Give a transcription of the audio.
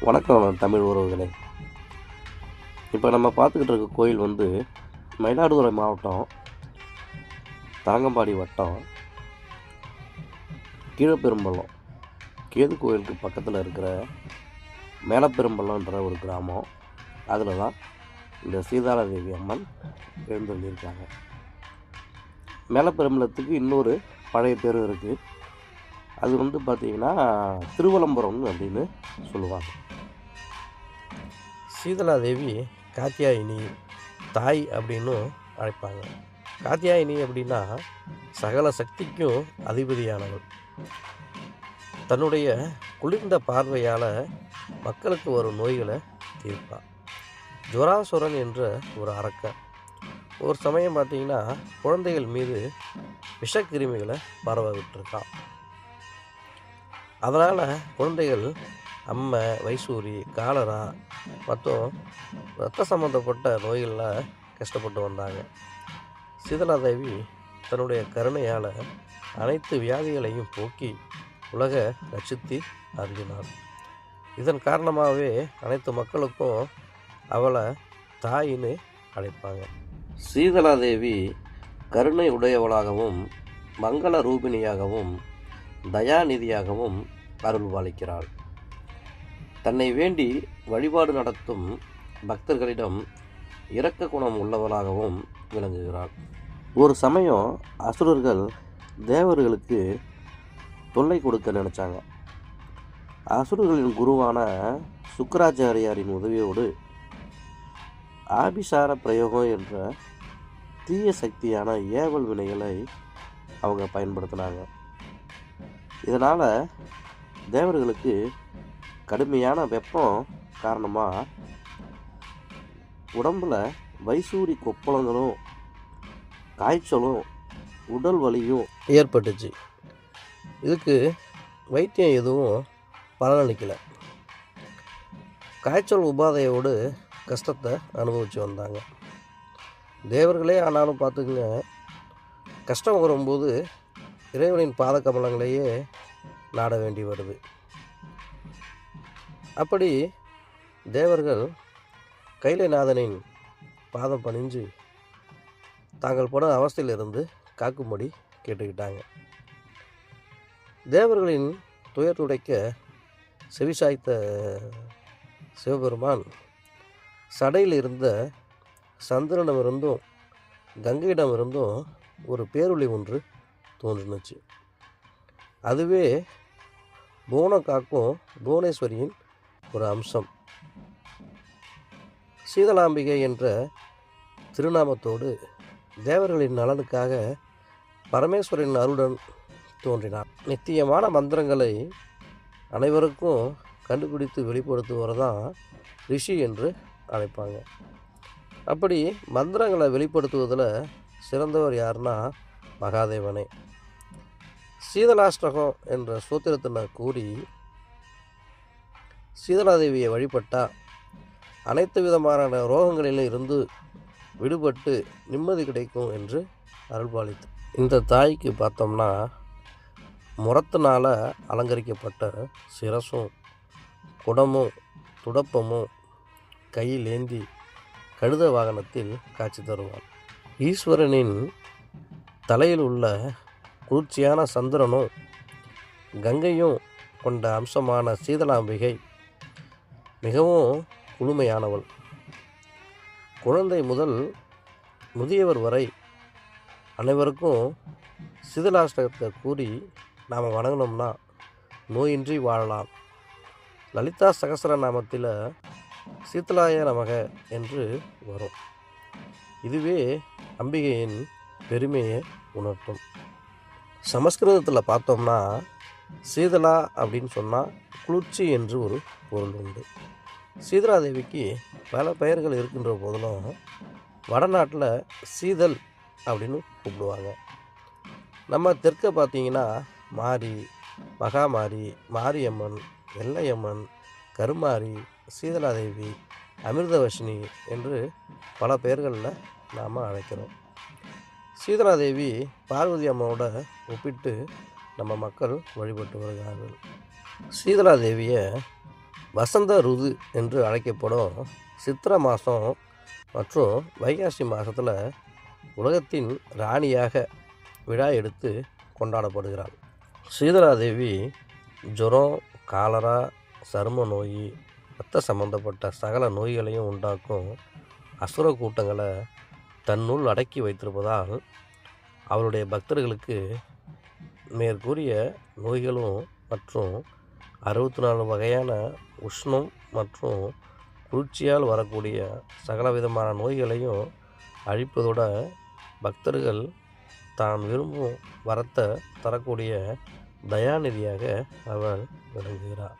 வணக்கம் தமிழ் உறவுகளே. இப்போ நம்ம பார்த்துக்கிட்டு இருக்க கோயில் மயிலாடுதுறை மாவட்டம் தரங்கம்பாடி வட்டம் கீழப்பெரும்பள்ளம் கேது கோயிலுக்கு பக்கத்தில் இருக்கிற மேலப்பெரும்பள்ளம்ன்ற ஒரு கிராமம். அதில் தான் இந்த சீதாலாதேவி அம்மன் எழுந்தருளியிருக்காங்க. மேலப்பெரும்பள்ளத்துக்கு இன்னொரு பழைய பேரும் இருக்குது. அது பார்த்திங்கன்னா திருவலம்புரம் அப்படின்னு சொல்லுவாங்க. சீதலாதேவி காத்தியாயினி தாய் அப்படின்னும் அழைப்பாங்க. காத்தியாயினி அப்படின்னா சகல சக்திக்கும் அதிபதியானவள். தன்னுடைய குளிர்ந்த பார்வையால் மக்களுக்கு வரும் நோய்களை தீர்ப்பாள். ஜுவராசுரன் என்ற ஒரு அரக்கன் ஒரு சமயம் பார்த்திங்கன்னா குழந்தைகள் மீது விஷக்கிருமிகளை பரவ விட்டுருக்கான். அதனால் குழந்தைகள் அம்மை, வைசூரி, காலரா மற்றும் இரத்த சம்மந்தப்பட்ட நோய்களில் கஷ்டப்பட்டு வந்தாங்க. சீதலாதேவி தன்னுடைய கருணையால் அனைத்து வியாதிகளையும் போக்கி உலக ரட்சித்து அருளினார். இதன் காரணமாகவே அனைத்து மக்களுக்கும் அவளை தாயின்னு அழைப்பாங்க. சீதலாதேவி கருணை உடையவளாகவும் மங்கள ரூபிணியாகவும் தயாநிதியாகவும் அருள்பாலிக்கிறாள். தன்னை வேண்டி வழிபாடு நடத்தும் பக்தர்களிடம் இரக்க குணம் உள்ளவளாகவும் விளங்குகிறாள். ஒரு சமயம் அசுரர்கள் தேவர்களுக்கு தொல்லை கொடுக்க நினச்சாங்க. அசுரர்களின் குருவான சுக்கராச்சாரியாரின் உதவியோடு ஆபிசார பிரயோகம் என்ற தீய சக்தியான ஏவல் வினைகளை அவங்க பயன்படுத்தினாங்க. இதனால் தேவர்களுக்கு கடுமையான வெப்பம் காரணமாக உடம்பில் வைசூரி கொப்பளங்களும் காய்ச்சலும் உடல் வலியும் ஏற்பட்டுச்சு. இதுக்கு வைத்தியம் எதுவும் பலனளிக்கலை. காய்ச்சல் உபாதையோடு கஷ்டத்தை அனுபவித்து வந்தாங்க தேவர்களே. ஆனாலும் பார்த்துக்குங்க, கஷ்டம் வரும்போது இறைவனின் பாத கமலங்களையே நாட வேண்டி வருது. அப்படி தேவர்கள் கைலைநாதனின் பாதம் பணிஞ்சு தாங்கள் படும் அவஸ்தையிலிருந்து காக்கும்படி கேட்டுக்கிட்டாங்க. தேவர்களின் துயர் துடைக்க செவிசாய்த்த சிவபெருமான் சடையில் இருந்த சந்திரனிடமிருந்தும் கங்கையிடமிருந்தும் ஒரு பேரொளி ஒன்று தோன்றினுச்சு. அதுவே புவனம் காக்கும் புவனேஸ்வரியின் ஒரு அம்சம். சீதலாம்பிகை என்ற திருநாமத்தோடு தேவர்களின் நலனுக்காக பரமேஸ்வரின் அருளுடன் தோன்றினார். நித்தியமான மந்திரங்களை அனைவருக்கும் கண்டுபிடித்து வெளிப்படுத்துவர் தான் ரிஷி என்று அழைப்பாங்க. அப்படி மந்திரங்களை வெளிப்படுத்துவதில் சிறந்தவர் யாருன்னா மகாதேவனே. சீதலாஷ்டகம் என்ற சூத்திரத்தை கூறி சீதலாதேவியை வழிபட்டால் அனைத்து விதமான ரோகங்களிலும் இருந்து விடுபட்டு நிம்மதி கிடைக்கும் என்று அருள்பாலித்து. இந்த தாய்க்கு பார்த்தோம்னா முரத்தினால் அலங்கரிக்கப்பட்ட சிரசும் குடமும் துடப்பமும் கையில் ஏந்தி கழுத வாகனத்தில் காட்சி தருவார். ஈஸ்வரனின் தலையில் உள்ள குளிர்ச்சியான சந்திரனும் கங்கையும் கொண்ட அம்சமான சீதலாம்பிகை மிகவும் குளுமையானவள். குழந்தை முதல் முதியவர் வரை அனைவருக்கும் சீதலாஷ்டகத்தை கூறி நாம் வணங்கினோம்னா நோயின்றி வாழலாம். லலிதா சகஸ்ரநாமத்தில் சீதலாய நமக என்று வரும். இதுவே அம்பிகையின் பெருமையை உணர்த்தும். சமஸ்கிருதத்தில் பார்த்தோம்னா சீதலா அப்படின்னு சொன்னால் குளிர்ச்சி என்று ஒரு பொருள் உண்டு. சீதலாதேவிக்கு பல பெயர்கள் இருக்கின்ற போதிலும் வடநாட்டில் சீதல் அப்படின்னு கூப்பிடுவாங்க. நம்ம தெற்க பார்த்திங்கன்னா மாரி, மகாமாரி, மாரியம்மன், வெள்ளையம்மன், கருமாரி, சீதலாதேவி, அமிர்தவர்ஷினி என்று பல பெயர்களில் நாம் அழைக்கிறோம். சீதலாதேவி பார்வதி அம்மாவோட ஒப்பிட்டு நம்ம மக்கள் வழிபட்டு வருகிறார்கள். சீதலாதேவியை வசந்த ருது என்று அழைக்கப்படும் சித்திரை மாதம் மற்றும் வைகாசி மாதத்தில் உலகத்தின் ராணியாக விழா எடுத்து கொண்டாடப்படுகிறாள். ஸ்ரீதராதேவி ஜுரம், காலரா, சரும நோய், இரத்த சம்பந்தப்பட்ட சகல நோய்களையும் உண்டாக்கும் அசுர கூட்டங்களை தன்னுள் அடக்கி வைத்திருப்பதால் அவளுடைய பக்தர்களுக்கு மேற்கூறிய நோய்களும் மற்றும் 64 வகையான உஷ்ணம் மற்றும் குளிர்ச்சியால் வரக்கூடிய சகலவிதமான நோய்களையும் அழிப்பதோட பக்தர்கள் தான் விரும்பும் வரத்தை தரக்கூடிய தயாநிதியாக அவள் விளங்குகிறார்.